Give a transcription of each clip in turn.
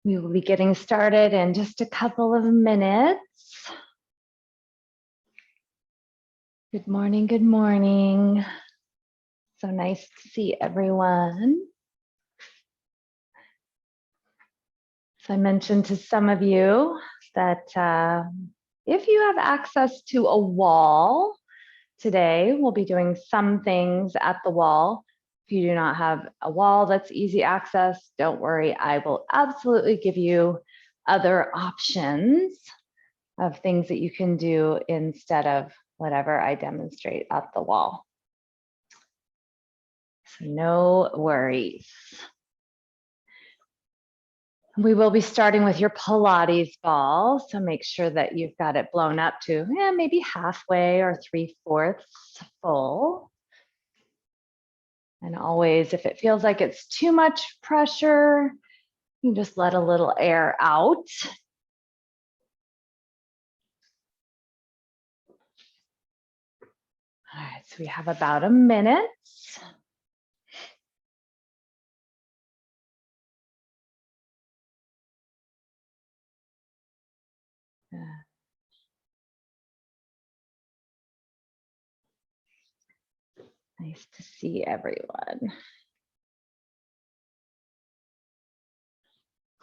We will be getting started in just a couple of minutes. Good morning, good morning. So nice to see everyone. So I mentioned to some of you that if you have access to a wall today, we'll be doing some things at the wall. If you do not have a wall that's easy access, don't worry, I will absolutely give you other options of things that you can do instead of whatever I demonstrate at the wall. So no worries. We will be starting with your Pilates ball. So make sure that you've got it blown up to maybe halfway or 3/4 full. And always, if it feels like it's too much pressure, you just let a little air out. All right, so we have about a minute. Nice to see everyone.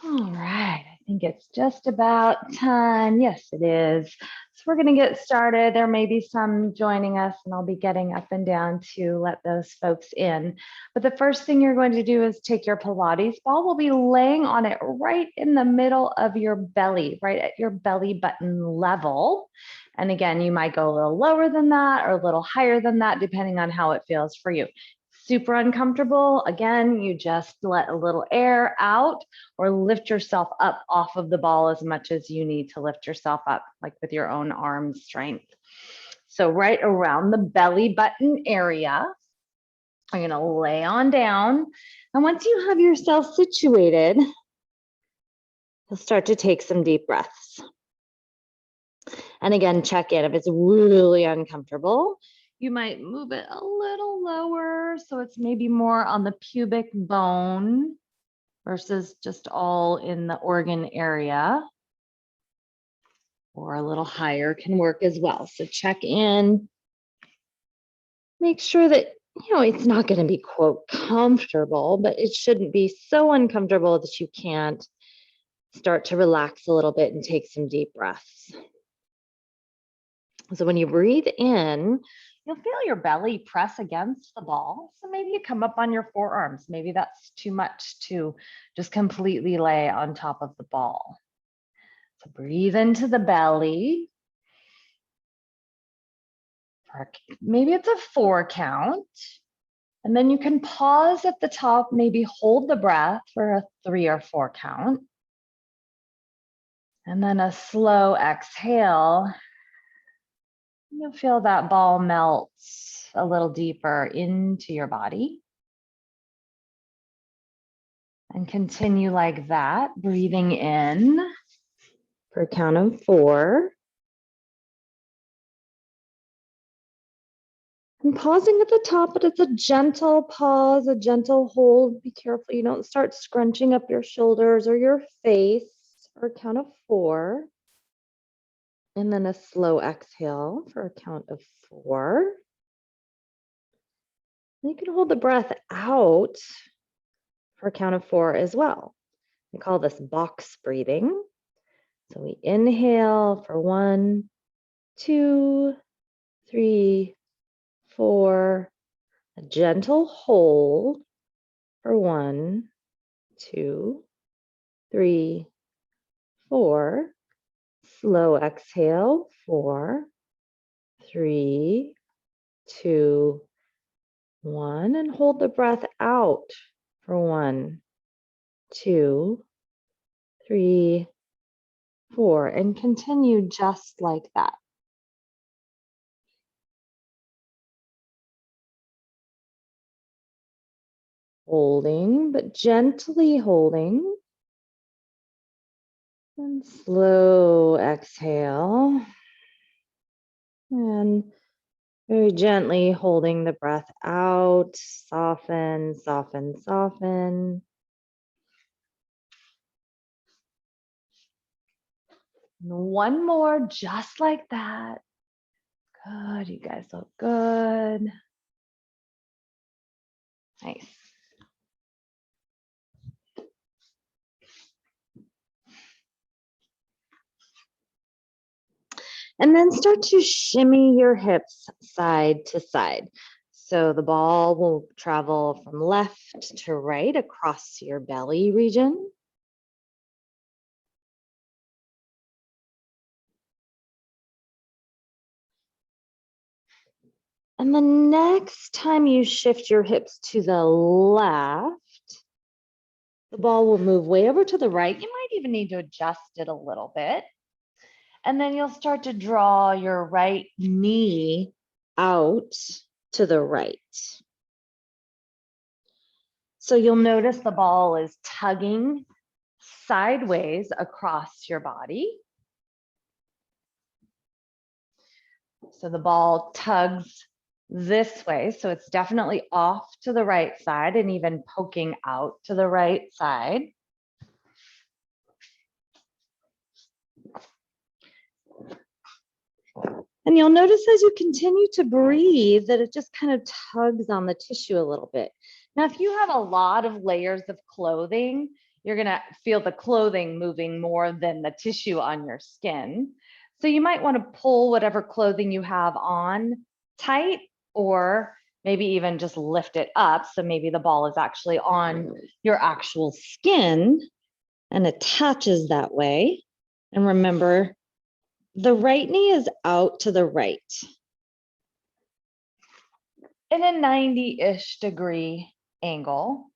All right, I think it's just about time. Yes, it is. So we're going to get started. There may be some joining us, and I'll be getting up and down to let those folks in. But the first thing you're going to do is take your Pilates ball. We'll be laying on it right in the middle of your belly, right at your belly button level. And again, you might go a little lower than that or a little higher than that, depending on how it feels for you. Super uncomfortable, again, you just let a little air out or lift yourself up off of the ball as much as you need to lift yourself up, like with your own arm strength. So right around the belly button area, I'm gonna lay on down. And once you have yourself situated, you'll start to take some deep breaths. And again, check in if it's really uncomfortable. You might move it a little lower so it's maybe more on the pubic bone versus just all in the organ area, or a little higher can work as well. So check in, make sure that, it's not going to be, quote, comfortable, but it shouldn't be so uncomfortable that you can't start to relax a little bit and take some deep breaths. So when you breathe in, you'll feel your belly press against the ball. So maybe you come up on your forearms. Maybe that's too much to just completely lay on top of the ball. So breathe into the belly. Maybe it's a 4 count. And then you can pause at the top, maybe hold the breath for a 3 or 4 count. And then a slow exhale. You'll feel that ball melt a little deeper into your body. And continue like that, breathing in for a count of 4. And pausing at the top, but it's a gentle pause, a gentle hold. Be careful you don't start scrunching up your shoulders or your face for a count of 4. And then a slow exhale for a count of 4. And you can hold the breath out for a count of 4 as well. We call this box breathing. So we inhale for 1, 2, 3, 4. A gentle hold for 1, 2, 3, 4. Slow exhale, 4, 3, 2, 1, and hold the breath out for 1, 2, 3, 4, and continue just like that. Holding, but gently holding. And slow exhale. And very gently holding the breath out. Soften, soften, soften. And one more, just like that. Good, you guys look good. Nice. And then start to shimmy your hips side to side. So the ball will travel from left to right across your belly region. And the next time you shift your hips to the left, the ball will move way over to the right. You might even need to adjust it a little bit. And then you'll start to draw your right knee out to the right. So you'll notice the ball is tugging sideways across your body. So the ball tugs this way. So it's definitely off to the right side and even poking out to the right side. And you'll notice as you continue to breathe that it just kind of tugs on the tissue a little bit. Now, if you have a lot of layers of clothing, you're going to feel the clothing moving more than the tissue on your skin. So you might want to pull whatever clothing you have on tight, or maybe even just lift it up. So maybe the ball is actually on your actual skin and attaches that way. And remember, the right knee is out to the right in a 90-ish degree angle.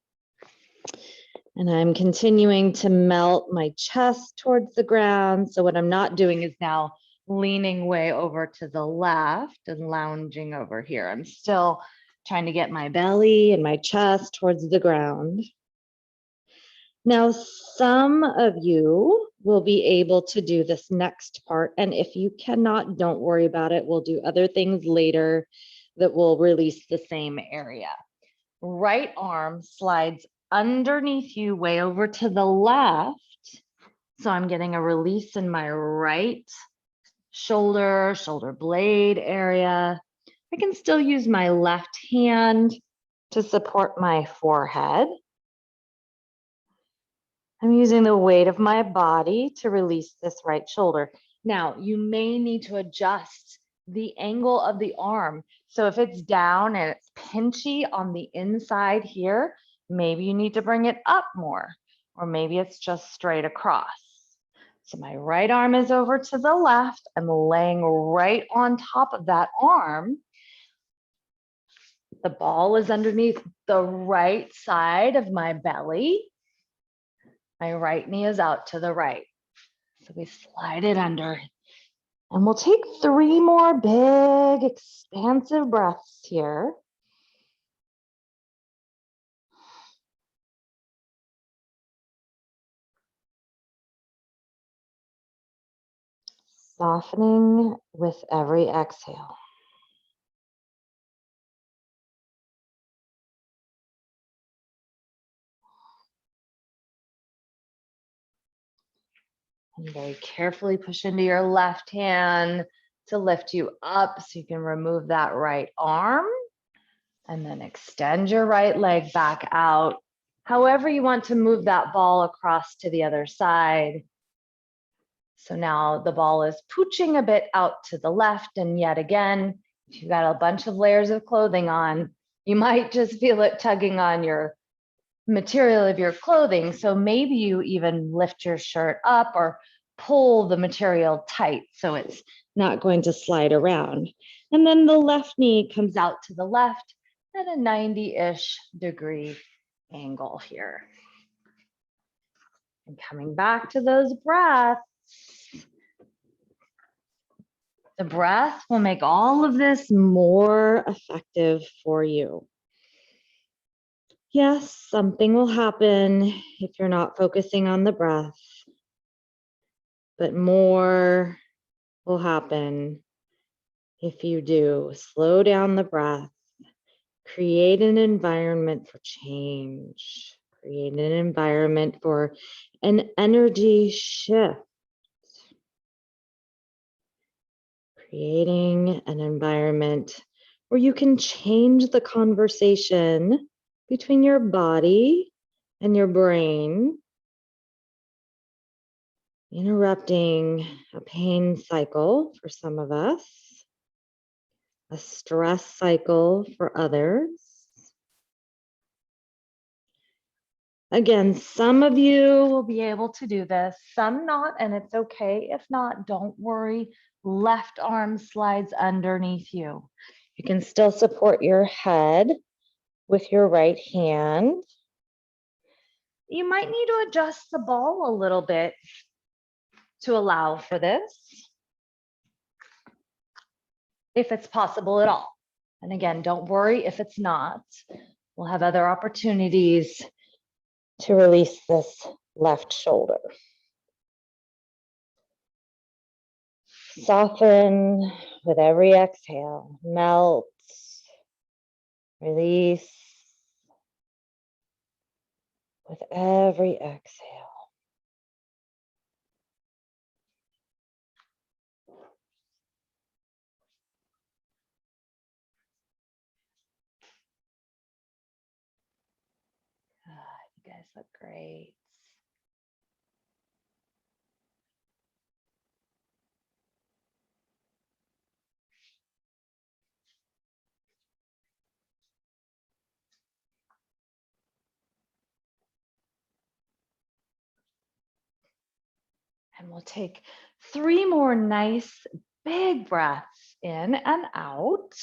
And I'm continuing to melt my chest towards the ground. So what I'm not doing is now leaning way over to the left and lounging over here. I'm still trying to get my belly and my chest towards the ground. Now, some of you will be able to do this next part. And if you cannot, don't worry about it. We'll do other things later that will release the same area. Right arm slides underneath you way over to the left. So I'm getting a release in my right shoulder, shoulder blade area. I can still use my left hand to support my forehead. I'm using the weight of my body to release this right shoulder. Now, you may need to adjust the angle of the arm. So if it's down and it's pinchy on the inside here, maybe you need to bring it up more, or maybe it's just straight across. So my right arm is over to the left. I'm laying right on top of that arm. The ball is underneath the right side of my belly. My right knee is out to the right. So we slide it under. And we'll take 3 more big, expansive breaths here. Softening with every exhale. And very carefully push into your left hand to lift you up so you can remove that right arm. And then extend your right leg back out. However you want to move that ball across to the other side. So now the ball is pooching a bit out to the left. And yet again, if you've got a bunch of layers of clothing on, you might just feel it tugging on your material of your clothing. So maybe you even lift your shirt up or pull the material tight so it's not going to slide around. And then the left knee comes out to the left at a 90-ish degree angle here. And coming back to those breaths, the breath will make all of this more effective for you. Yes, something will happen if you're not focusing on the breath, but more will happen if you do. Slow down the breath, create an environment for change, create an environment for an energy shift. creating an environment where you can change the conversation between your body and your brain, interrupting a pain cycle for some of us, a stress cycle for others. Again, some of you will be able to do this, some not, and it's okay. If not, don't worry. Left arm slides underneath you. You can still support your head with your right hand. You might need to adjust the ball a little bit to allow for this, if it's possible at all. And again, don't worry if it's not. We'll have other opportunities to release this left shoulder. Soften with every exhale, melt, release with every exhale. You guys look great. And we'll take 3 more nice big breaths in and out.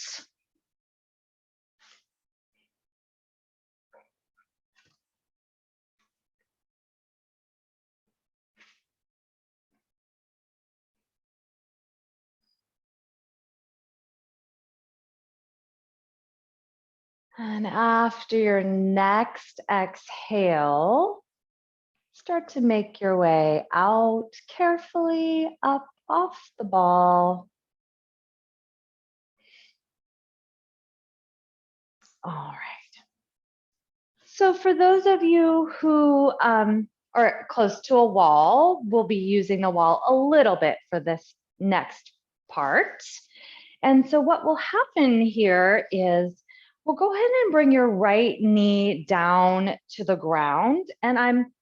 And after your next exhale, start to make your way out carefully up off the ball. All right. So for those of you who are close to a wall, we'll be using the wall a little bit for this next part. And so what will happen here is we'll go ahead and bring your right knee down to the ground. And I'm,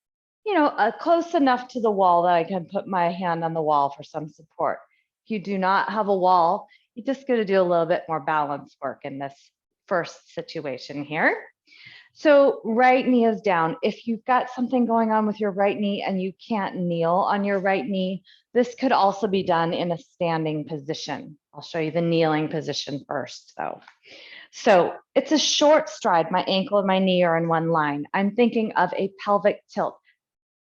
close enough to the wall that I can put my hand on the wall for some support. If you do not have a wall, you're just going to do a little bit more balance work in this first situation here. So right knee is down. If you've got something going on with your right knee and you can't kneel on your right knee, this could also be done in a standing position. I'll show you the kneeling position first though. So it's a short stride. My ankle and my knee are in one line. I'm thinking of a pelvic tilt,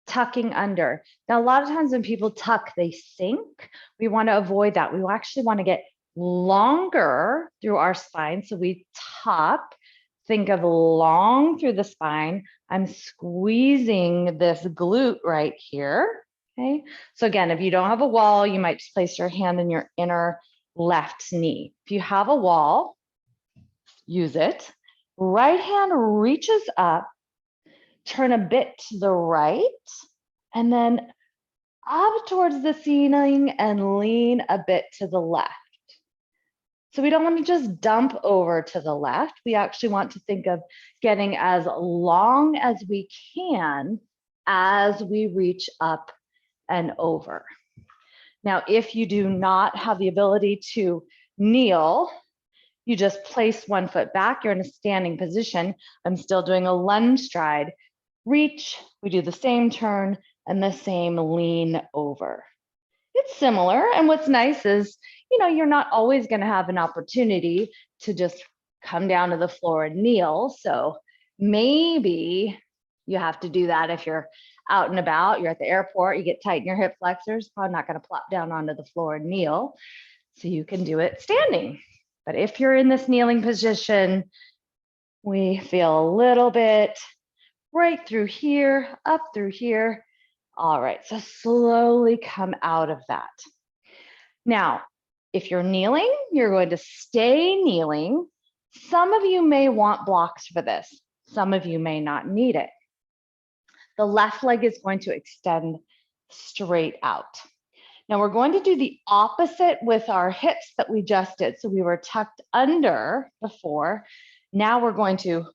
tucking under. Now, a lot of times when people tuck, they sink. We want to avoid that. We actually want to get longer through our spine. So we tuck. Think of long through the spine. I'm squeezing this glute right here. Okay. So again, if you don't have a wall, you might just place your hand in your inner left knee. If you have a wall, use it. Right hand reaches up, turn a bit to the right, and then up towards the ceiling and lean a bit to the left. So we don't want to just dump over to the left. We actually want to think of getting as long as we can as we reach up and over. Now, if you do not have the ability to kneel, you just place one foot back. You're in a standing position. I'm still doing a lunge stride. Reach, we do the same turn and the same lean over. It's similar. And what's nice is, you're not always going to have an opportunity to just come down to the floor and kneel. So maybe you have to do that if you're out and about, you're at the airport, you get tight in your hip flexors, probably not going to plop down onto the floor and kneel. So you can do it standing. But if you're in this kneeling position, we feel a little bit right through here, up through here. All right, so slowly come out of that. Now, if you're kneeling, you're going to stay kneeling. Some of you may want blocks for this. Some of you may not need it. The left leg is going to extend straight out. Now we're going to do the opposite with our hips that we just did. So we were tucked under before. Now we're going to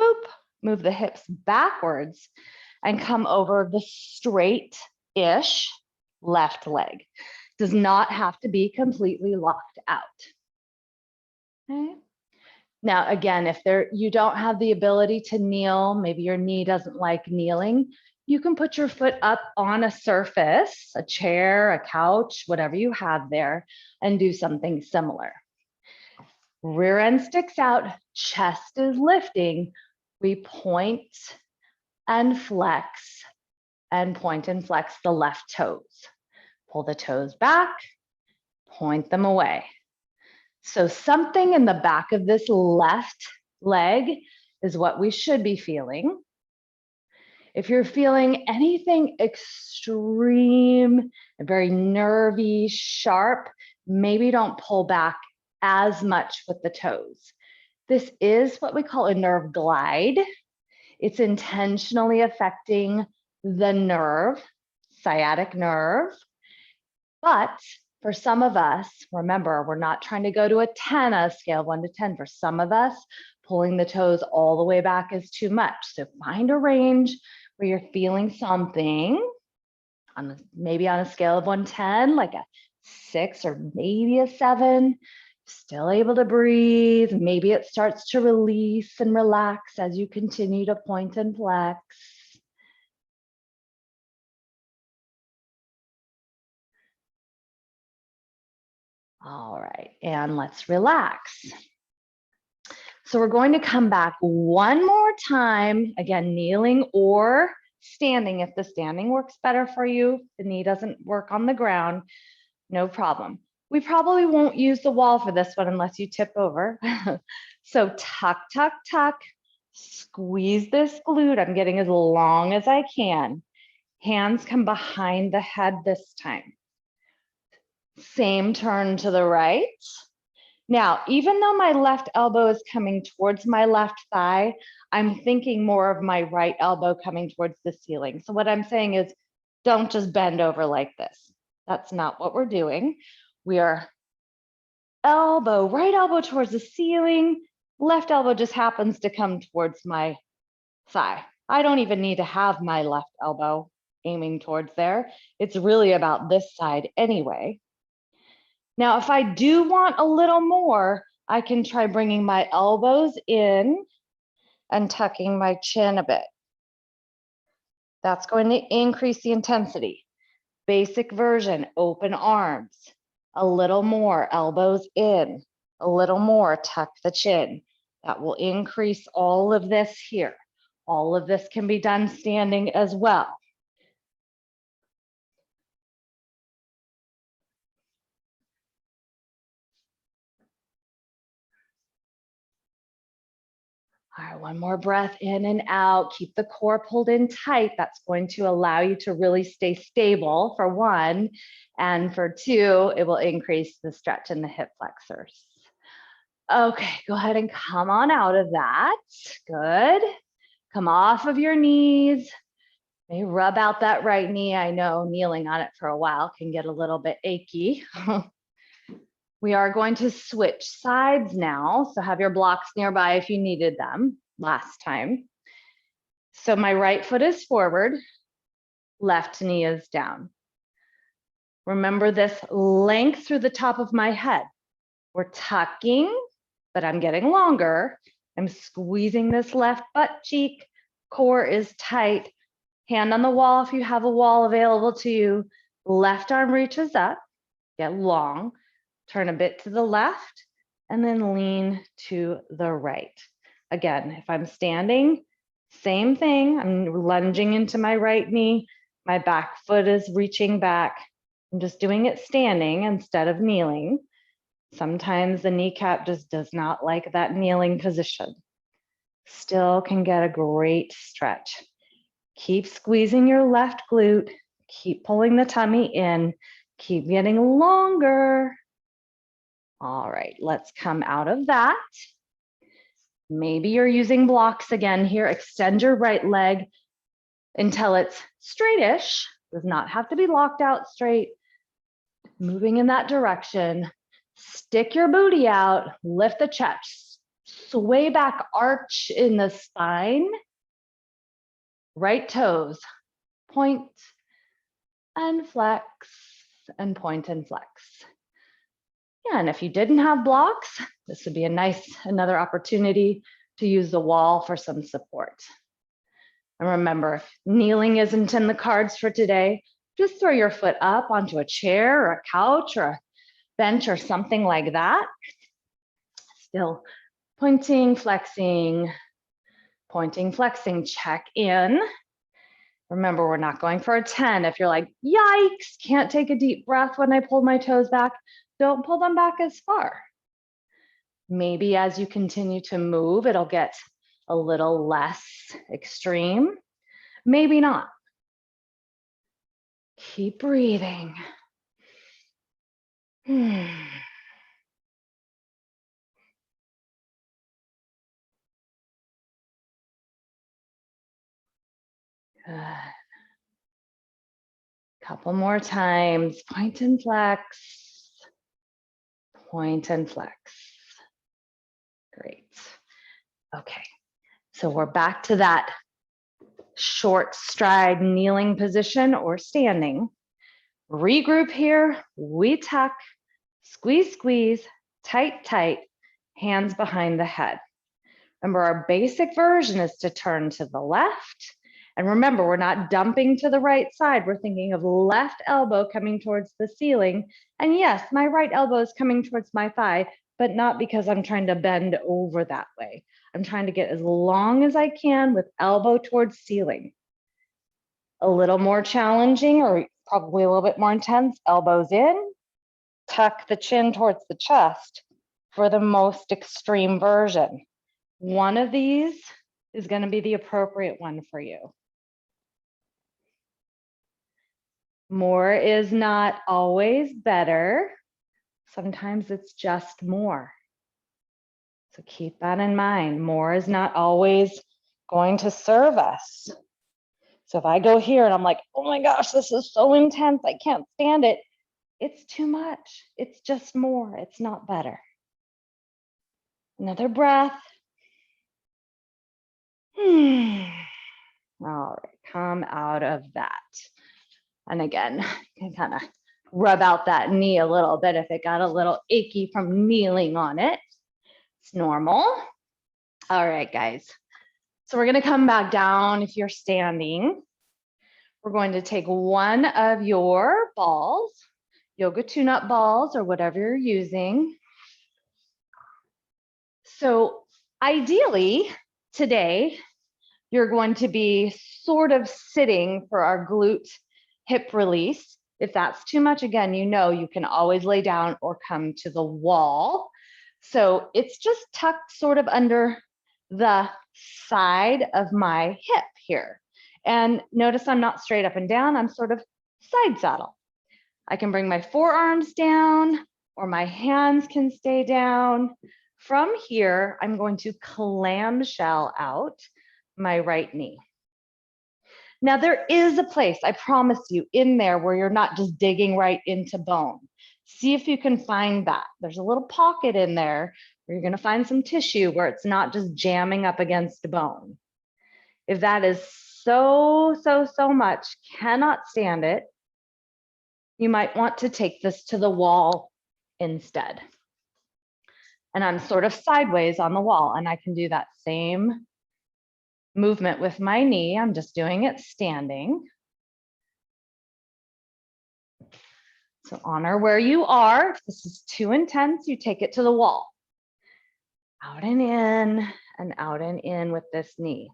boop, move the hips backwards and come over the straight-ish left leg. Does not have to be completely locked out. Okay. Now, again, if you don't have the ability to kneel, maybe your knee doesn't like kneeling, you can put your foot up on a surface, a chair, a couch, whatever you have there, and do something similar. Rear end sticks out, chest is lifting. We point and flex and point and flex the left toes. Pull the toes back, point them away. So something in the back of this left leg is what we should be feeling. If you're feeling anything extreme, very nervy, sharp, maybe don't pull back as much with the toes. This is what we call a nerve glide. It's intentionally affecting the nerve, sciatic nerve. But for some of us, remember, we're not trying to go to a 10, a scale of 1 to 10. For some of us, pulling the toes all the way back is too much. So find a range where you're feeling something, maybe on a scale of 1 to 10, like a 6 or maybe a 7. Still able to breathe. Maybe it starts to release and relax as you continue to point and flex. All right, and let's relax. So we're going to come back one more time, again, kneeling or standing. If the standing works better for you, the knee doesn't work on the ground, no problem. We probably won't use the wall for this one unless you tip over. So tuck, tuck, tuck, squeeze this glute. I'm getting as long as I can. Hands come behind the head this time. Same turn to the right. Now, even though my left elbow is coming towards my left thigh, I'm thinking more of my right elbow coming towards the ceiling. So what I'm saying is, don't just bend over like this. That's not what we're doing. We are right elbow towards the ceiling, left elbow just happens to come towards my thigh. I don't even need to have my left elbow aiming towards there. It's really about this side anyway. Now, if I do want a little more, I can try bringing my elbows in and tucking my chin a bit. That's going to increase the intensity. Basic version, open arms. A little more, elbows in. A little more, tuck the chin. That will increase all of this here. All of this can be done standing as well. All right, one more breath in and out. Keep the core pulled in tight. That's going to allow you to really stay stable, for one. And for two, it will increase the stretch in the hip flexors. Okay, go ahead and come on out of that. Good. Come off of your knees. Maybe rub out that right knee. I know kneeling on it for a while can get a little bit achy. We are going to switch sides now. So have your blocks nearby if you needed them last time. So my right foot is forward, left knee is down. Remember this length through the top of my head. We're tucking, but I'm getting longer. I'm squeezing this left butt cheek. Core is tight. Hand on the wall if you have a wall available to you. Left arm reaches up, get long. Turn a bit to the left, and then lean to the right. Again, if I'm standing, same thing. I'm lunging into my right knee. My back foot is reaching back. I'm just doing it standing instead of kneeling. Sometimes the kneecap just does not like that kneeling position. Still can get a great stretch. Keep squeezing your left glute. Keep pulling the tummy in. Keep getting longer. All right, let's come out of that. Maybe you're using blocks again here. Extend your right leg until it's straightish. Does not have to be locked out straight. moving in that direction. Stick your booty out, lift the chest, sway back, arch in the spine, right toes, point and flex, and point and flex. Yeah, and if you didn't have blocks, this would be another opportunity to use the wall for some support. And remember, if kneeling isn't in the cards for today, just throw your foot up onto a chair or a couch or a bench or something like that. Still pointing, flexing, check in. Remember, we're not going for a 10. If you're like, yikes, can't take a deep breath when I pull my toes back, don't pull them back as far. Maybe as you continue to move, it'll get a little less extreme. Maybe not. Keep breathing. Good. Couple more times. Point and flex. Point and flex. Great. Okay. So we're back to that short stride kneeling position or standing. Regroup here. We tuck. Squeeze, squeeze. Tight, tight. Hands behind the head. Remember, our basic version is to turn to the left. And remember, we're not dumping to the right side. We're thinking of left elbow coming towards the ceiling. And yes, my right elbow is coming towards my thigh, but not because I'm trying to bend over that way. I'm trying to get as long as I can with elbow towards ceiling. A little more challenging, or probably a little bit more intense, elbows in, tuck the chin towards the chest for the most extreme version. One of these is going to be the appropriate one for you. More is not always better. Sometimes it's just more. So keep that in mind. More is not always going to serve us. So if I go here and I'm like, oh my gosh, this is so intense, I can't stand it. It's too much. It's just more. It's not better. Another breath. All right, come out of that. And again, you can kind of rub out that knee a little bit if it got a little achy from kneeling on it. It's normal. All right, guys. So we're gonna come back down if you're standing. We're going to take one of your balls, yoga tune-up balls or whatever you're using. So ideally, today, you're going to be sort of sitting for our glute hip release. If that's too much, again, you know you can always lay down or come to the wall. So it's just tucked sort of under the side of my hip here. And notice I'm not straight up and down, I'm sort of side saddle. I can bring my forearms down or my hands can stay down. From here, I'm going to clamshell out my right knee. Now there is a place, I promise you, in there where you're not just digging right into bone. See if you can find that. There's a little pocket in there where you're gonna find some tissue where it's not just jamming up against bone. If that is so much, cannot stand it, you might want to take this to the wall instead. And I'm sort of sideways on the wall, and I can do that same movement with my knee. I'm just doing it standing. So honor where you are. If this is too intense, you take it to the wall. Out and in with this knee.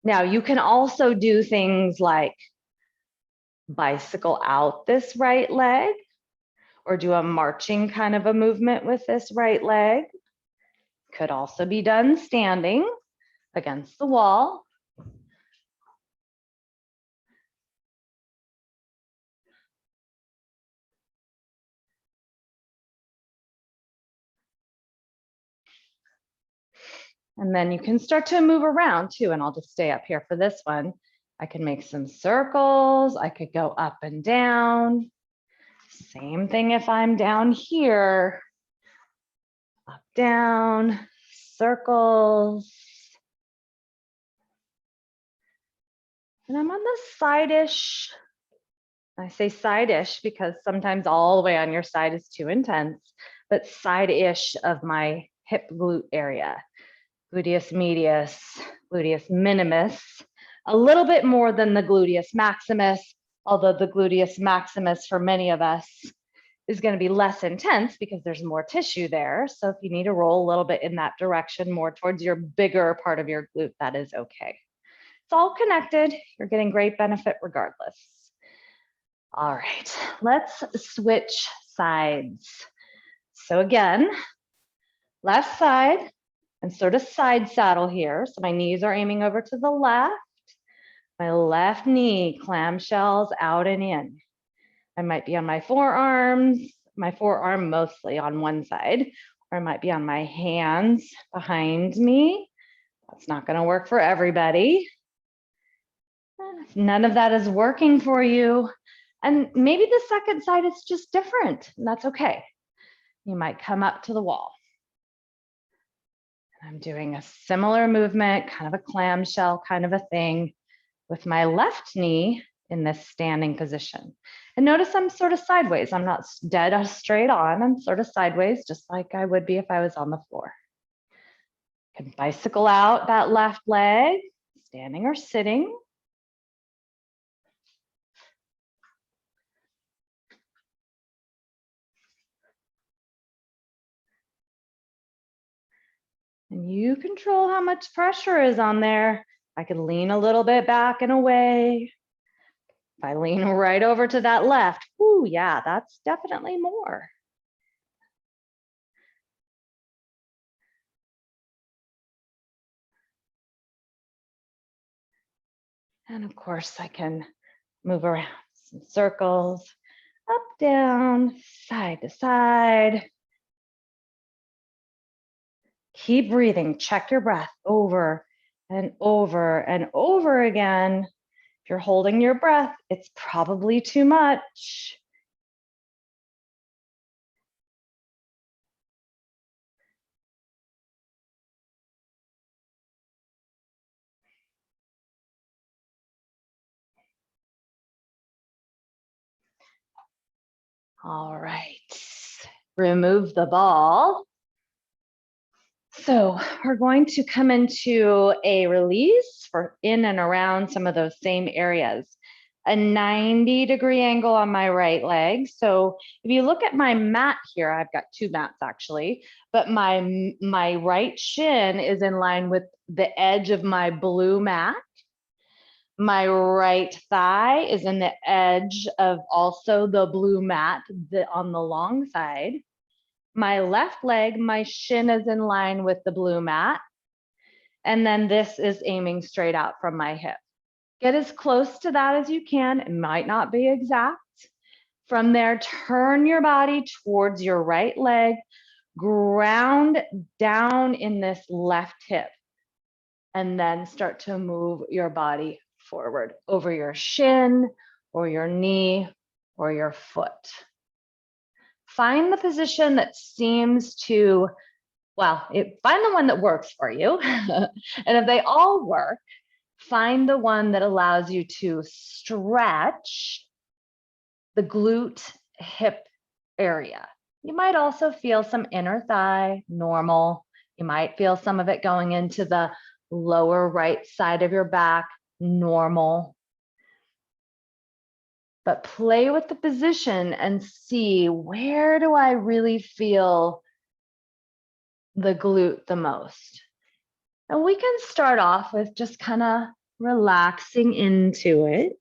Now you can also do things like bicycle out this right leg or do a marching kind of a movement with this right leg. Could also be done standing against the wall. And then you can start to move around too, and I'll just stay up here for this one. I can make some circles. I could go up and down. Same thing if I'm down here. Up, down, circles. And I'm on the side-ish. I say side-ish because sometimes all the way on your side is too intense, but side-ish of my hip glute area. Gluteus medius, gluteus minimus, a little bit more than the gluteus maximus, although the gluteus maximus for many of us is going to be less intense because there's more tissue there. So if you need to roll a little bit in that direction, more towards your bigger part of your glute, that is okay. It's all connected. You're getting great benefit regardless. All right, let's switch sides. So again, left side and sort of side saddle here. So my knees are aiming over to the left. My left knee clamshells out and in. I might be on my forearms, my forearm mostly on one side, or I might be on my hands behind me. That's not going to work for everybody. If none of that is working for you, and maybe the second side is just different, and that's okay. You might come up to the wall. I'm doing a similar movement, kind of a clamshell kind of a thing with my left knee in this standing position. And notice I'm sort of sideways. I'm not dead straight on. I'm sort of sideways, just like I would be if I was on the floor. You can bicycle out that left leg, standing or sitting. And you control how much pressure is on there. I could lean a little bit back and away. If I lean right over to that left, ooh, yeah, that's definitely more. And of course, I can move around some circles, up, down, side to side. Keep breathing. Check your breath over and over and over again. If you're holding your breath, it's probably too much. All right, remove the ball. So we're going to come into a release for in and around some of those same areas. A 90-degree angle on my right leg. So if you look at my mat here, I've got two mats actually, but my right shin is in line with the edge of my blue mat. My right thigh is in the edge of also the blue mat on the long side. My left leg, my shin is in line with the blue mat. And then this is aiming straight out from my hip. Get as close to that as you can. It might not be exact. From there, turn your body towards your right leg, ground down in this left hip, and then start to move your body forward over your shin or your knee or your foot. Find the position that seems to, well, find the one that works for you. And if they all work, find the one that allows you to stretch the glute hip area. You might also feel some inner thigh, normal. You might feel some of it going into the lower right side of your back, normal. But play with the position and see, where do I really feel the glute the most? And we can start off with just kind of relaxing into it.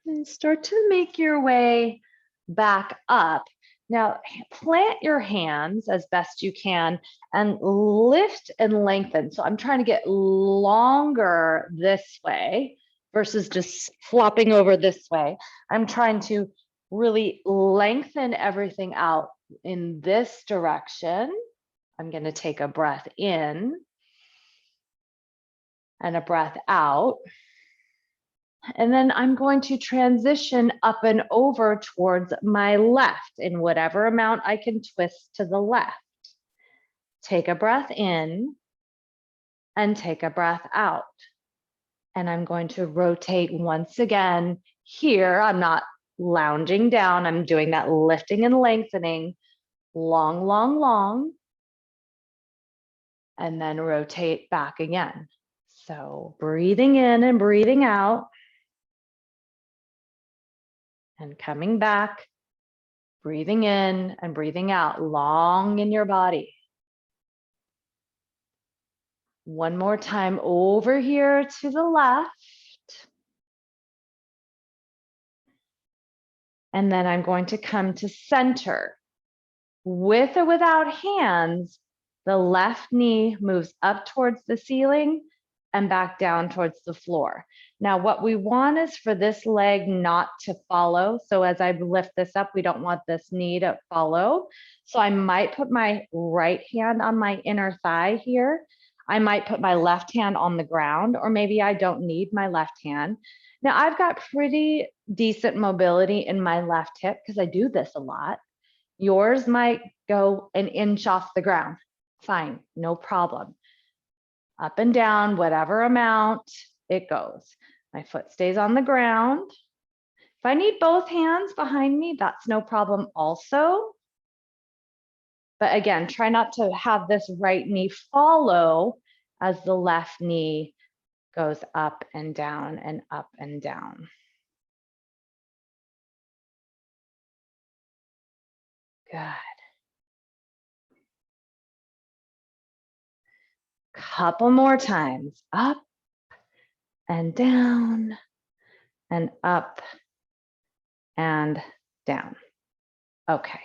And start to make your way back up. Now, plant your hands as best you can and lift and lengthen. So I'm trying to get longer this way versus just flopping over this way. I'm trying to really lengthen everything out in this direction. I'm going to take a breath in and a breath out. And then I'm going to transition up and over towards my left in whatever amount I can twist to the left. Take a breath in and take a breath out. And I'm going to rotate once again here. I'm not lounging down. I'm doing that lifting and lengthening, long, long, long, and then rotate back again. So breathing in and breathing out and coming back, breathing in and breathing out, long in your body. One more time over here to the left. And then I'm going to come to center. With or without hands, the left knee moves up towards the ceiling and back down towards the floor. Now, what we want is for this leg not to follow. So as I lift this up, we don't want this knee to follow. So I might put my right hand on my inner thigh here. I might put my left hand on the ground, or maybe I don't need my left hand. Now, I've got pretty decent mobility in my left hip because I do this a lot. Yours might go an inch off the ground. Fine, no problem. Up and down, whatever amount it goes. My foot stays on the ground. If I need both hands behind me, that's no problem also. But again, try not to have this right knee follow as the left knee goes up and down and up and down. Good. Couple more times. Up and down and up and down. Okay.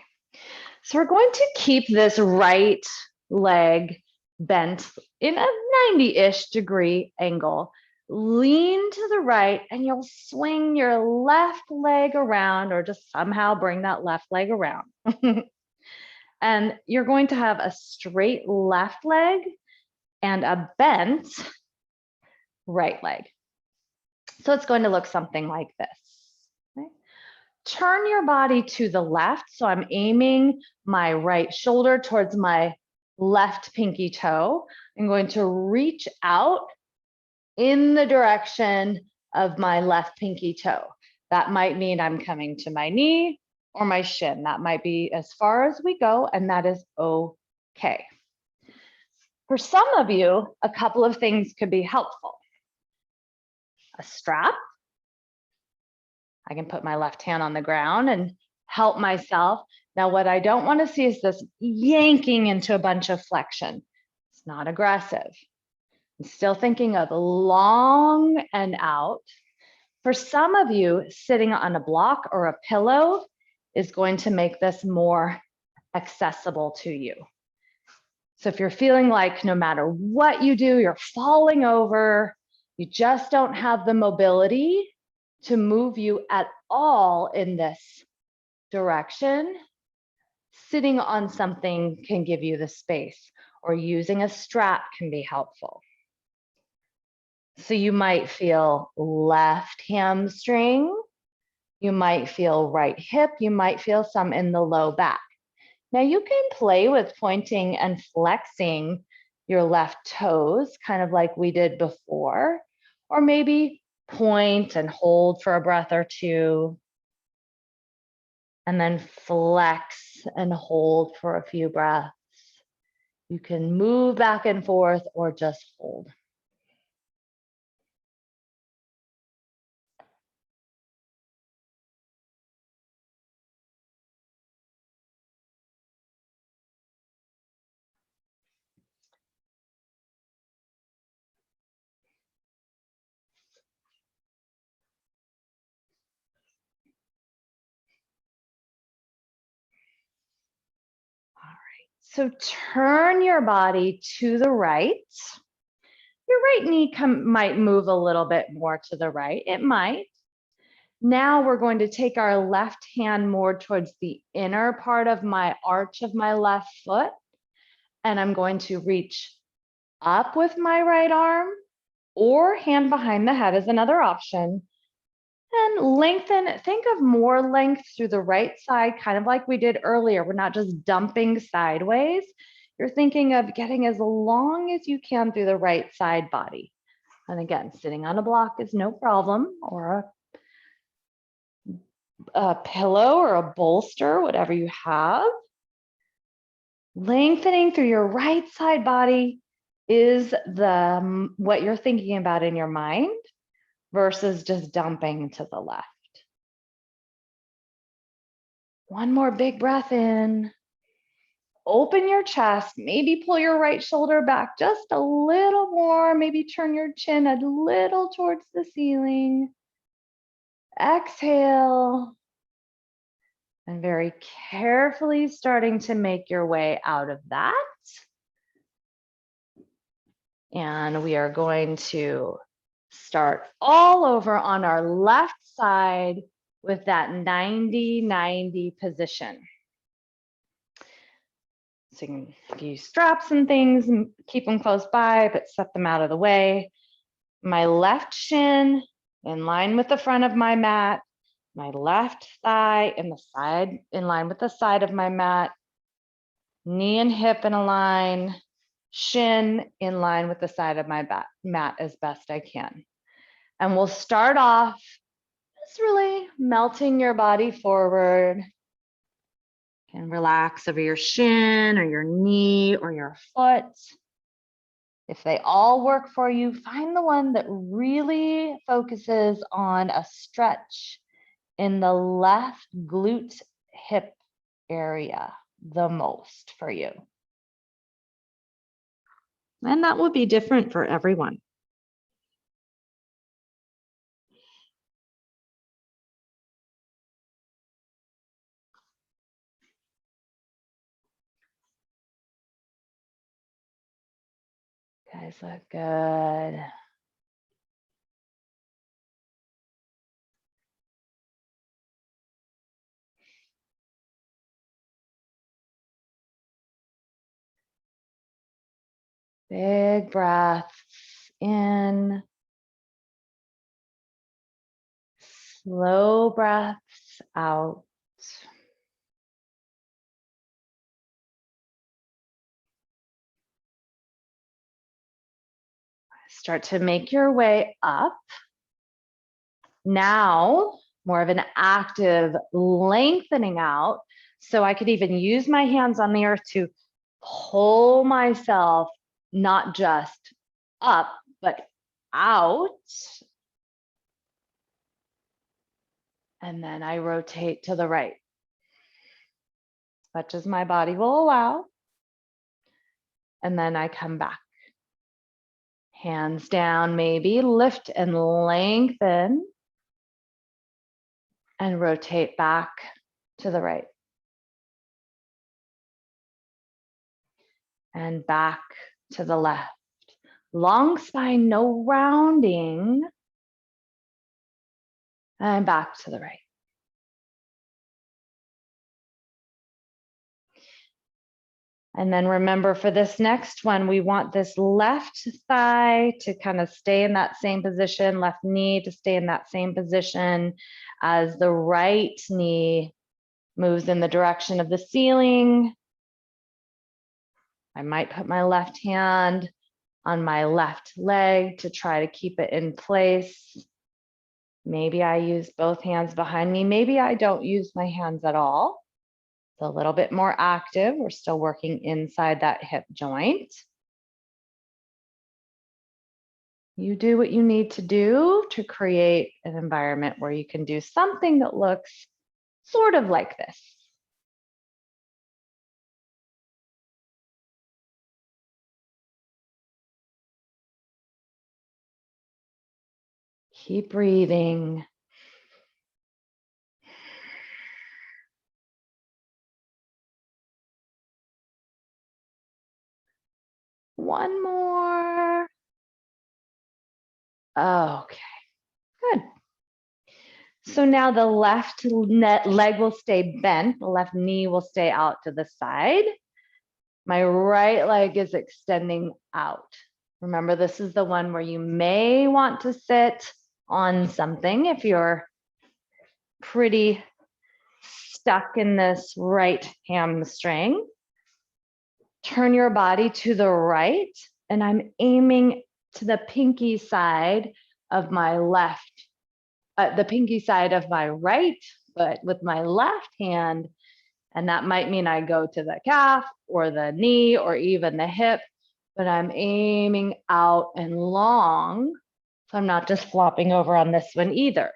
So we're going to keep this right leg bent in a 90-ish degree angle. Lean to the right and you'll swing your left leg around, or just somehow bring that left leg around. And you're going to have a straight left leg and a bent right leg. So it's going to look something like this. Okay? Turn your body to the left. So I'm aiming my right shoulder towards my left pinky toe. I'm going to reach out in the direction of my left pinky toe. That might mean I'm coming to my knee or my shin. That might be as far as we go, and that is okay. For some of you, a couple of things could be helpful. A strap. I can put my left hand on the ground and help myself. Now, what I don't want to see is this yanking into a bunch of flexion. It's not aggressive. I'm still thinking of long and out. For some of you, sitting on a block or a pillow is going to make this more accessible to you. So if you're feeling like no matter what you do, you're falling over, you just don't have the mobility to move you at all in this direction, sitting on something can give you the space, or using a strap can be helpful. So you might feel left hamstring, you might feel right hip, you might feel some in the low back. Now you can play with pointing and flexing your left toes, kind of like we did before, or maybe point and hold for a breath or two, and then flex and hold for a few breaths. You can move back and forth or just hold. So turn your body to the right. Your right knee might move a little bit more to the right. It might. Now we're going to take our left hand more towards the inner part of my arch of my left foot. And I'm going to reach up with my right arm, or hand behind the head is another option. And lengthen, think of more length through the right side, kind of like we did earlier. We're not just dumping sideways. You're thinking of getting as long as you can through the right side body. And again, sitting on a block is no problem, or a pillow or a bolster, whatever you have. Lengthening through your right side body is what you're thinking about in your mind versus just dumping to the left. One more big breath in. Open your chest, maybe pull your right shoulder back just a little more, maybe turn your chin a little towards the ceiling. Exhale. And very carefully starting to make your way out of that. And we are going to start all over on our left side with that 90-90 position. So you can use straps and things and keep them close by, but set them out of the way. My left shin in line with the front of my mat, my left thigh in line with the side of my mat, knee and hip in a line, shin in line with the side of my mat as best I can. And we'll start off just really melting your body forward. And relax over your shin or your knee or your foot. If they all work for you, find the one that really focuses on a stretch in the left glute hip area the most for you. And that will be different for everyone. Guys look good. Big breaths in. Slow breaths out. Start to make your way up. Now, more of an active lengthening out. So I could even use my hands on the earth to pull myself not just up, but out. And then I rotate to the right, much as my body will allow. And then I come back. Hands down, maybe lift and lengthen. And rotate back to the right. And back to the left. Long spine, no rounding. And back to the right. And then remember, for this next one, we want this left thigh to kind of stay in that same position, left knee to stay in that same position as the right knee moves in the direction of the ceiling. I might put my left hand on my left leg to try to keep it in place. Maybe I use both hands behind me. Maybe I don't use my hands at all. It's a little bit more active. We're still working inside that hip joint. You do what you need to do to create an environment where you can do something that looks sort of like this. Keep breathing. One more. Okay, good. So now the left leg will stay bent, the left knee will stay out to the side. My right leg is extending out. Remember, this is the one where you may want to sit on something if you're pretty stuck in this right hamstring. Turn your body to the right, and I'm aiming to the pinky side of my left, the pinky side of my right foot with my left hand. And that might mean I go to the calf or the knee or even the hip, but I'm aiming out and long. So I'm not just flopping over on this one either.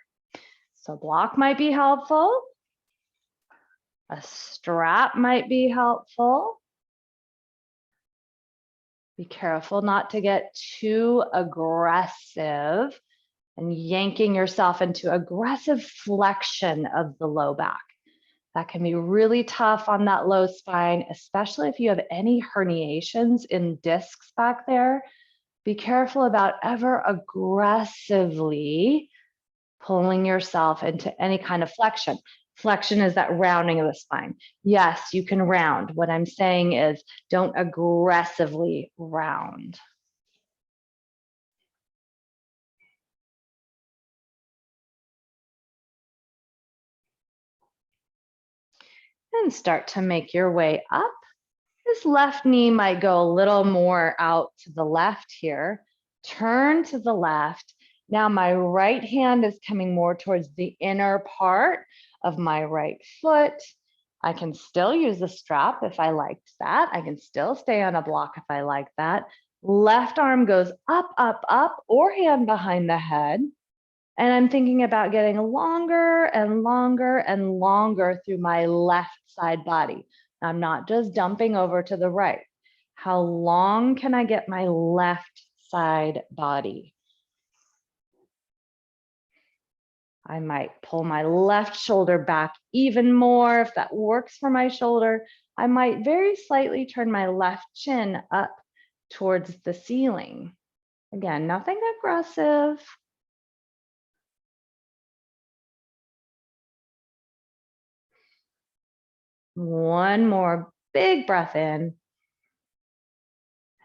So block might be helpful. A strap might be helpful. Be careful not to get too aggressive and yanking yourself into aggressive flexion of the low back. That can be really tough on that low spine, especially if you have any herniations in discs back there. Be careful about ever aggressively pulling yourself into any kind of flexion. Flexion is that rounding of the spine. Yes, you can round. What I'm saying is don't aggressively round. And start to make your way up. This left knee might go a little more out to the left here. Turn to the left. Now my right hand is coming more towards the inner part of my right foot. I can still use a strap if I liked that. I can still stay on a block if I like that. Left arm goes up, up, up, or hand behind the head. And I'm thinking about getting longer and longer and longer through my left side body. I'm not just dumping over to the right. How long can I get my left side body? I might pull my left shoulder back even more if that works for my shoulder. I might very slightly turn my left chin up towards the ceiling. Again, nothing aggressive. One more big breath in.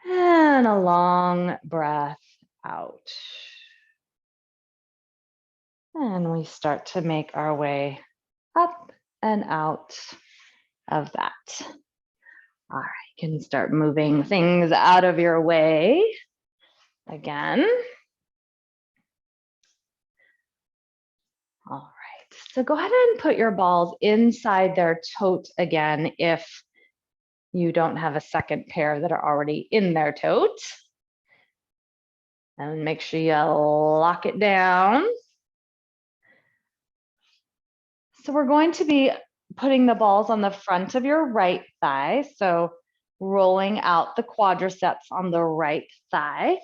And a long breath out. And we start to make our way up and out of that. All right, you can start moving things out of your way again. All right, so go ahead and put your balls inside their tote again if you don't have a second pair that are already in their tote. And make sure you lock it down. So we're going to be putting the balls on the front of your right thigh. So rolling out the quadriceps on the right thigh.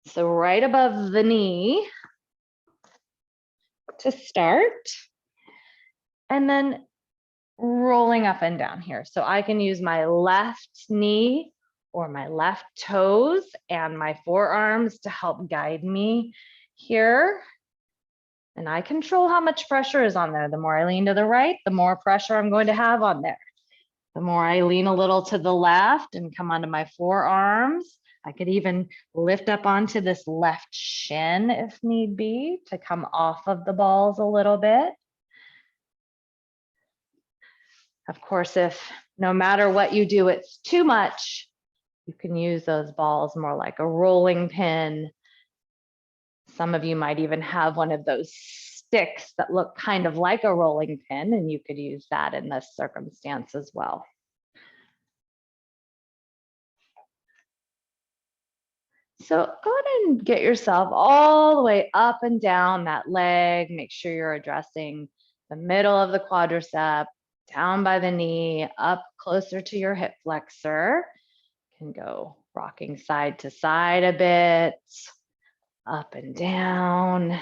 So right above the knee to start. And then rolling up and down here. So I can use my left knee or my left toes and my forearms to help guide me here. And I control how much pressure is on there. The more I lean to the right, the more pressure I'm going to have on there. The more I lean a little to the left and come onto my forearms, I could even lift up onto this left shin if need be to come off of the balls a little bit. Of course, if no matter what you do, it's too much, you can use those balls more like a rolling pin. Some of you might even have one of those sticks that look kind of like a rolling pin, and you could use that in this circumstance as well. So go ahead and get yourself all the way up and down that leg. Make sure you're addressing the middle of the quadricep, down by the knee, up closer to your hip flexor. You can go rocking side to side a bit, up and down.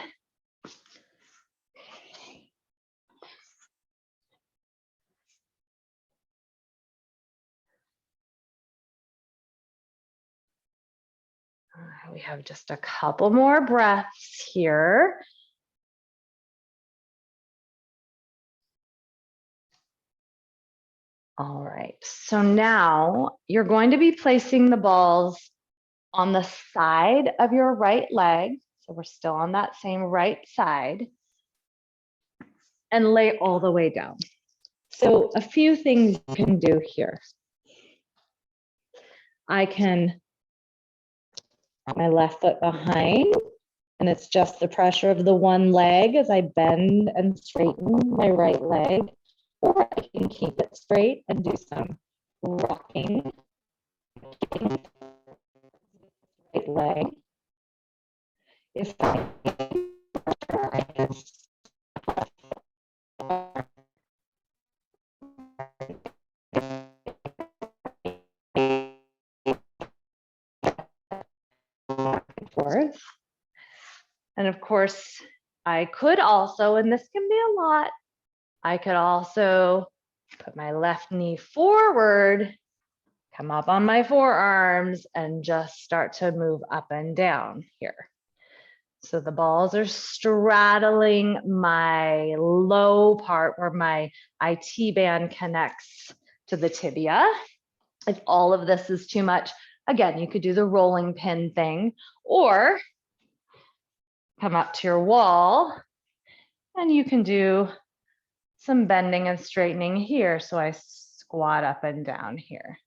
We have just a couple more breaths here. All right, so now you're going to be placing the balls on the side of your right leg. So we're still on that same right side, and lay all the way down. So a few things you can do here. I can put my left foot behind, and it's just the pressure of the one leg as I bend and straighten my right leg, or I can keep it straight and do some rocking right leg. If I can forth. And of course, I could also, and this can be a lot, I could also put my left knee forward, come up on my forearms, and just start to move up and down here. So the balls are straddling my low part where my IT band connects to the tibia. If all of this is too much, again, you could do the rolling pin thing, or come up to your wall and you can do some bending and straightening here. So I squat up and down here.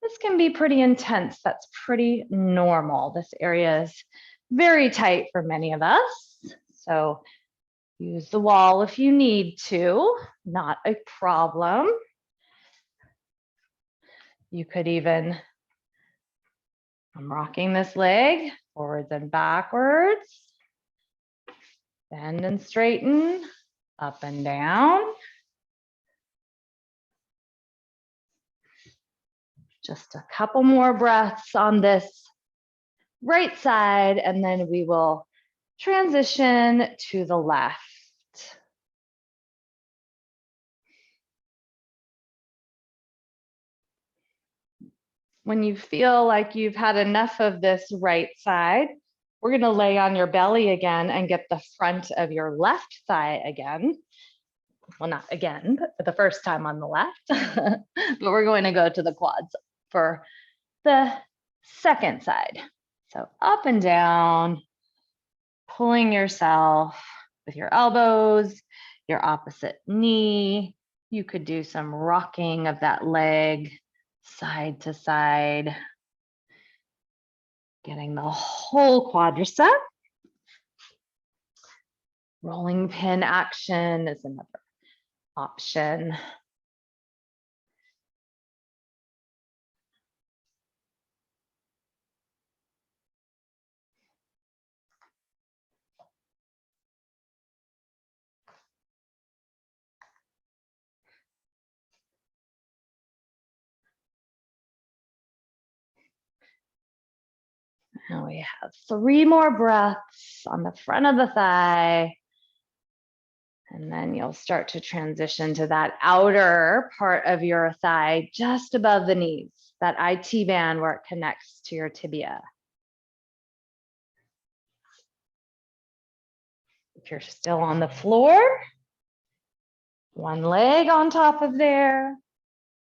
This can be pretty intense. That's pretty normal. This area is very tight for many of us. So use the wall if you need to, not a problem. You could even, I'm rocking this leg forwards and backwards, bend and straighten, up and down. Just a couple more breaths on this right side, and then we will transition to the left. When you feel like you've had enough of this right side, we're going to lay on your belly again and get the front of your left thigh again. Well, not again, but for the first time on the left. But we're going to go to the quads for the second side. So up and down, pulling yourself with your elbows, your opposite knee. You could do some rocking of that leg side to side, getting the whole quadricep. Rolling pin action is another option. Now we have 3 more breaths on the front of the thigh. And then you'll start to transition to that outer part of your thigh, just above the knees, that IT band where it connects to your tibia. If you're still on the floor, one leg on top of there,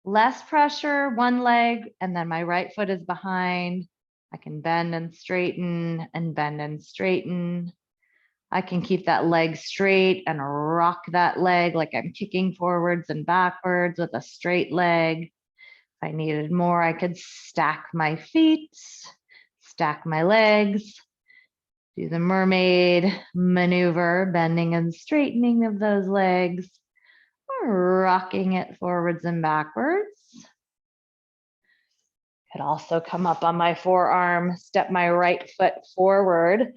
less pressure, one leg, and then my right foot is behind. I can bend and straighten and bend and straighten. I can keep that leg straight and rock that leg like I'm kicking forwards and backwards with a straight leg. If I needed more, I could stack my feet, stack my legs, do the mermaid maneuver, bending and straightening of those legs, or rocking it forwards and backwards. Could also come up on my forearm, step my right foot forward,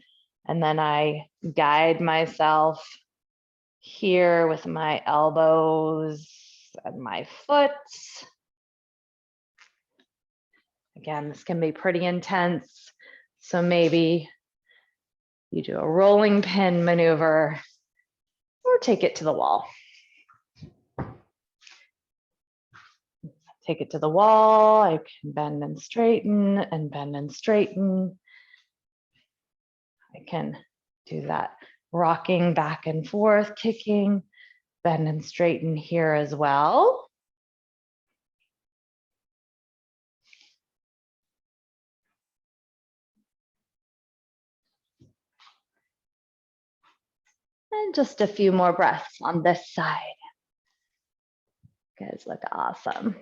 and then I guide myself here with my elbows and my foot. Again, this can be pretty intense. So maybe you do a rolling pin maneuver or take it to the wall. Take it to the wall. I can bend and straighten and bend and straighten. can do that rocking back and forth, kicking, bend and straighten here as well. And just a few more breaths on this side. You guys look awesome.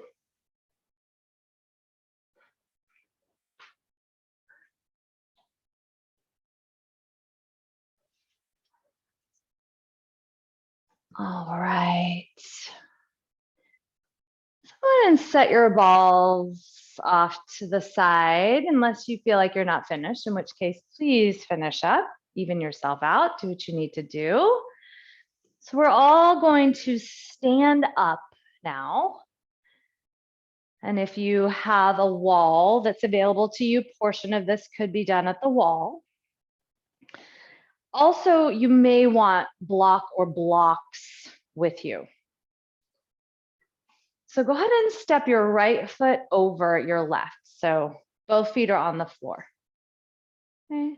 All right. Go ahead and set your balls off to the side unless you feel like you're not finished, in which case, please finish up, even yourself out, do what you need to do. So we're all going to stand up now. And if you have a wall that's available to you, portion of this could be done at the wall. Also, you may want block or blocks with you. So go ahead and step your right foot over your left. So both feet are on the floor. Okay.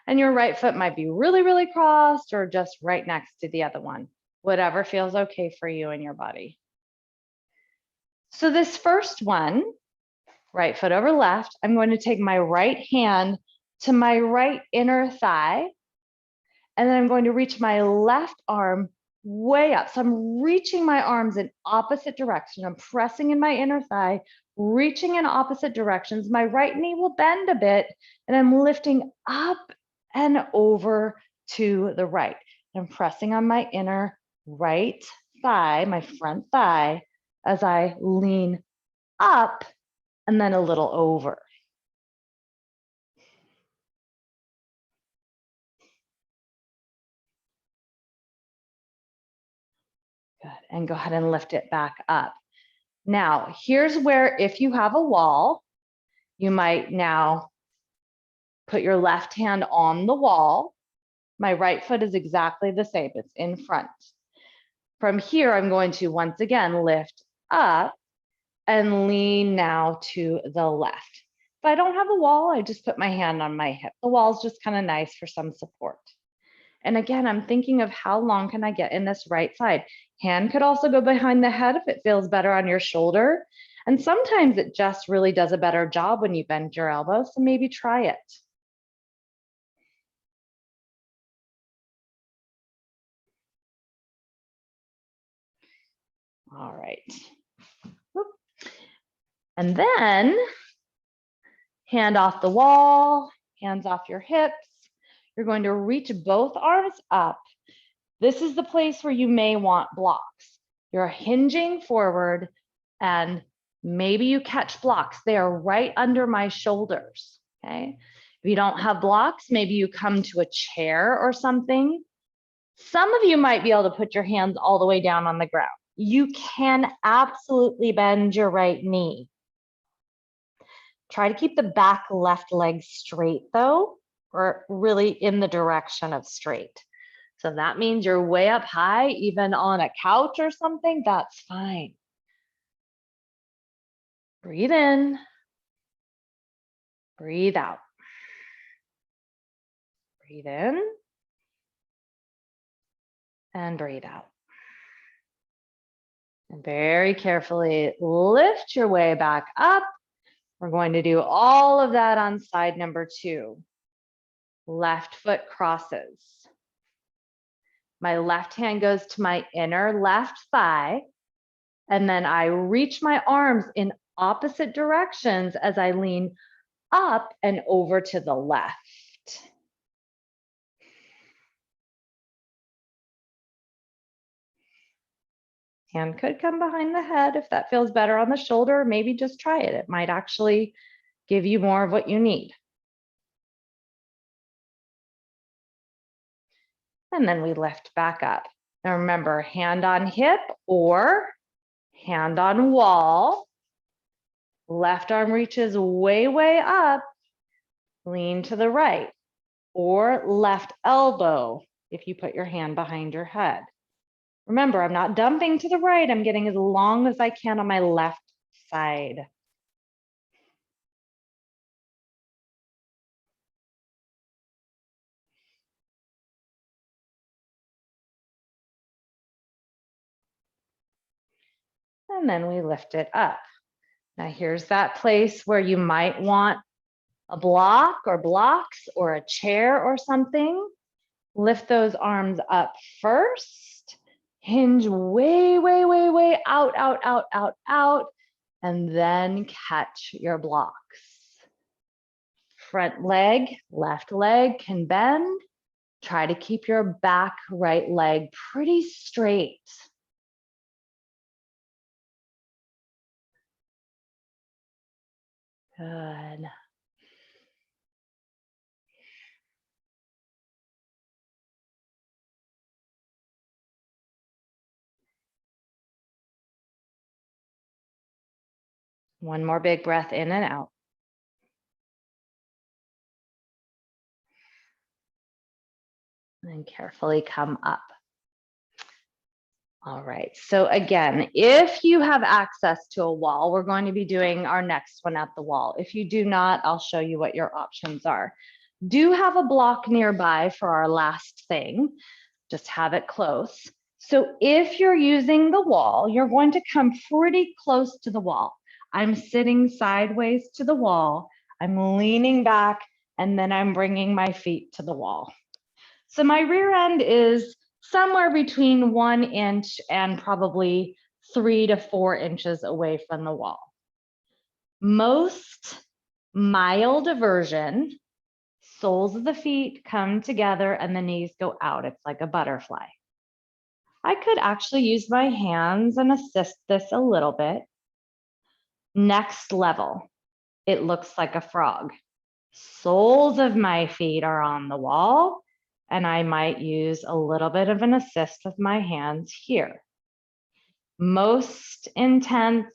And your right foot might be really, really crossed or just right next to the other one, whatever feels okay for you and your body. So this first one, right foot over left, I'm going to take my right hand to my right inner thigh, and then I'm going to reach my left arm way up. So I'm reaching my arms in opposite direction. I'm pressing in my inner thigh, reaching in opposite directions. My right knee will bend a bit, and I'm lifting up and over to the right. I'm pressing on my inner right thigh, my front thigh, as I lean up and then a little over. Good, and go ahead and lift it back up. Now, here's where if you have a wall, you might now put your left hand on the wall. My right foot is exactly the same, it's in front. From here, I'm going to once again lift up and lean now to the left. If I don't have a wall, I just put my hand on my hip. The wall is just kind of nice for some support. And again, I'm thinking of how long can I get in this right side? Hand could also go behind the head if it feels better on your shoulder. And sometimes it just really does a better job when you bend your elbow, so maybe try it. All right. And then hand off the wall, hands off your hips. You're going to reach both arms up. This is the place where you may want blocks. You're hinging forward and maybe you catch blocks. They are right under my shoulders, okay? If you don't have blocks, maybe you come to a chair or something. Some of you might be able to put your hands all the way down on the ground. You can absolutely bend your right knee. Try to keep the back left leg straight though, or really in the direction of straight. So that means you're way up high, even on a couch or something, that's fine. Breathe in, breathe out. Breathe in and breathe out. And very carefully lift your way back up. We're going to do all of that on side number 2. Left foot crosses. My left hand goes to my inner left thigh, and then I reach my arms in opposite directions as I lean up and over to the left. Hand could come behind the head if that feels better on the shoulder. Maybe just try it. It might actually give you more of what you need. And then we lift back up. Now remember, hand on hip or hand on wall. Left arm reaches way, way up. Lean to the right. Or left elbow if you put your hand behind your head. Remember, I'm not dumping to the right. I'm getting as long as I can on my left side. and then we lift it up. Now here's that place where you might want a block or blocks or a chair or something. Lift those arms up first. Hinge way, way, way, way out, out, out, out, out, and then catch your blocks. Front leg, left leg can bend. Try to keep your back right leg pretty straight. Good. One more big breath in and out. And carefully come up. All right, so again, if you have access to a wall, we're going to be doing our next one at the wall. If you do not, I'll show you what your options are. Do have a block nearby for our last thing, just have it close. So if you're using the wall, you're going to come pretty close to the wall. I'm sitting sideways to the wall, I'm leaning back, and then I'm bringing my feet to the wall. So my rear end is somewhere between 1 inch and probably 3 to 4 inches away from the wall. Most mild version, soles of the feet come together and the knees go out. It's like a butterfly. I could actually use my hands and assist this a little bit. Next level, it looks like a frog. Soles of my feet are on the wall, and I might use a little bit of an assist with my hands here. Most intense,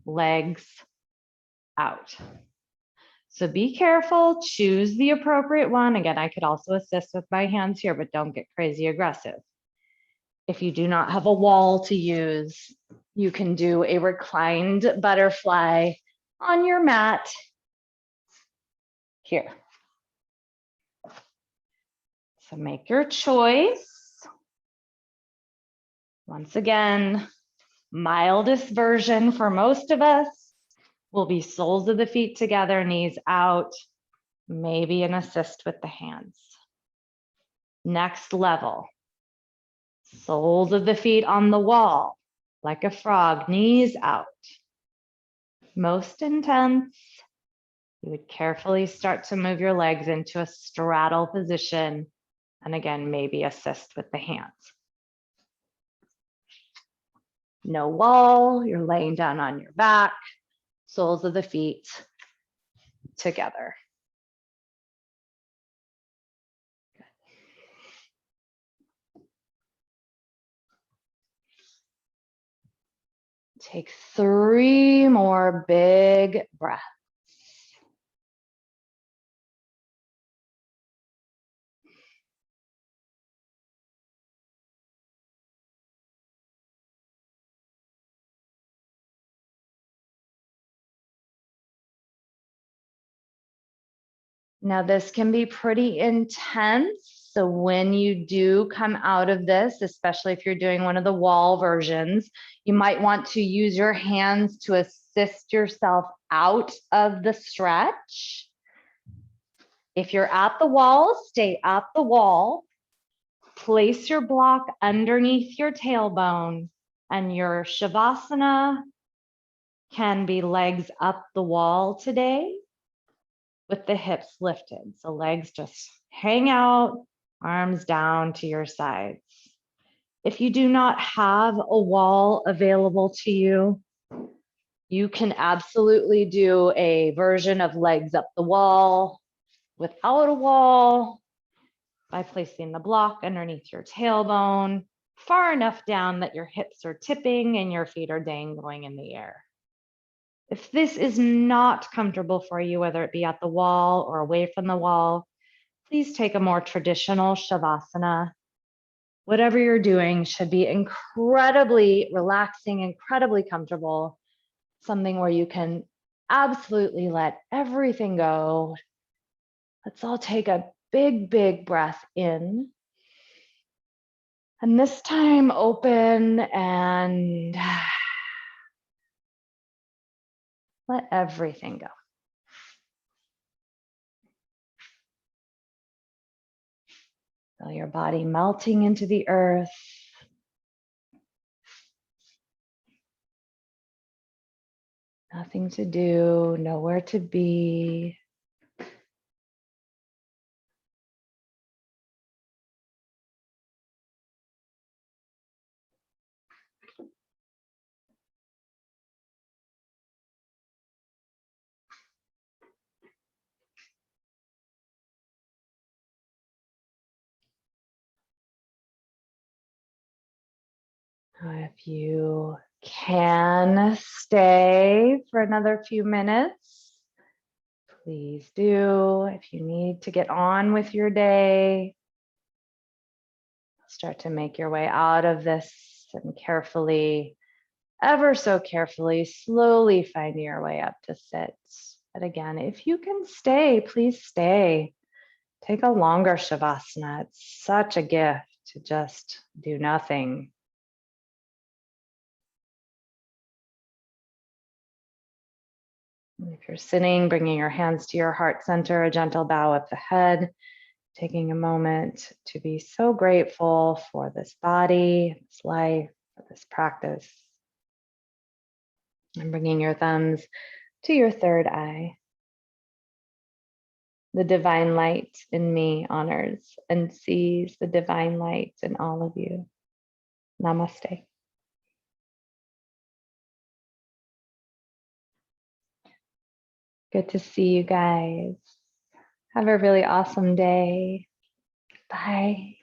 legs out. So be careful, choose the appropriate one. Again, I could also assist with my hands here, but don't get crazy aggressive. If you do not have a wall to use, you can do a reclined butterfly on your mat here. So make your choice. Once again, mildest version for most of us will be soles of the feet together, knees out, maybe an assist with the hands. Next level, soles of the feet on the wall, like a frog, knees out. Most intense, you would carefully start to move your legs into a straddle position, and again, maybe assist with the hands. No wall, you're laying down on your back, soles of the feet together. Take 3 more big breaths. Now this can be pretty intense. So when you do come out of this, especially if you're doing one of the wall versions, you might want to use your hands to assist yourself out of the stretch. If you're at the wall, stay at the wall. Place your block underneath your tailbone, and your Shavasana can be legs up the wall today with the hips lifted. So legs just hang out, arms down to your sides. If you do not have a wall available to you, you can absolutely do a version of legs up the wall without a wall by placing the block underneath your tailbone, far enough down that your hips are tipping and your feet are dangling in the air. If this is not comfortable for you, whether it be at the wall or away from the wall, please take a more traditional Shavasana. Whatever you're doing should be incredibly relaxing, incredibly comfortable, something where you can absolutely let everything go. Let's all take a big, big breath in. And this time open and Let everything go. Feel your body melting into the earth. Nothing to do, nowhere to be. If you can stay for another few minutes, please do. If you need to get on with your day, start to make your way out of this and carefully, ever so carefully, slowly find your way up to sit. But again, if you can stay, please stay. Take a longer Shavasana. It's such a gift to just do nothing. If you're sitting, bringing your hands to your heart center, a gentle bow of the head, taking a moment to be so grateful for this body, this life, for this practice. And bringing your thumbs to your third eye. The divine light in me honors and sees the divine light in all of you. Namaste. Good to see you guys. Have a really awesome day. Bye.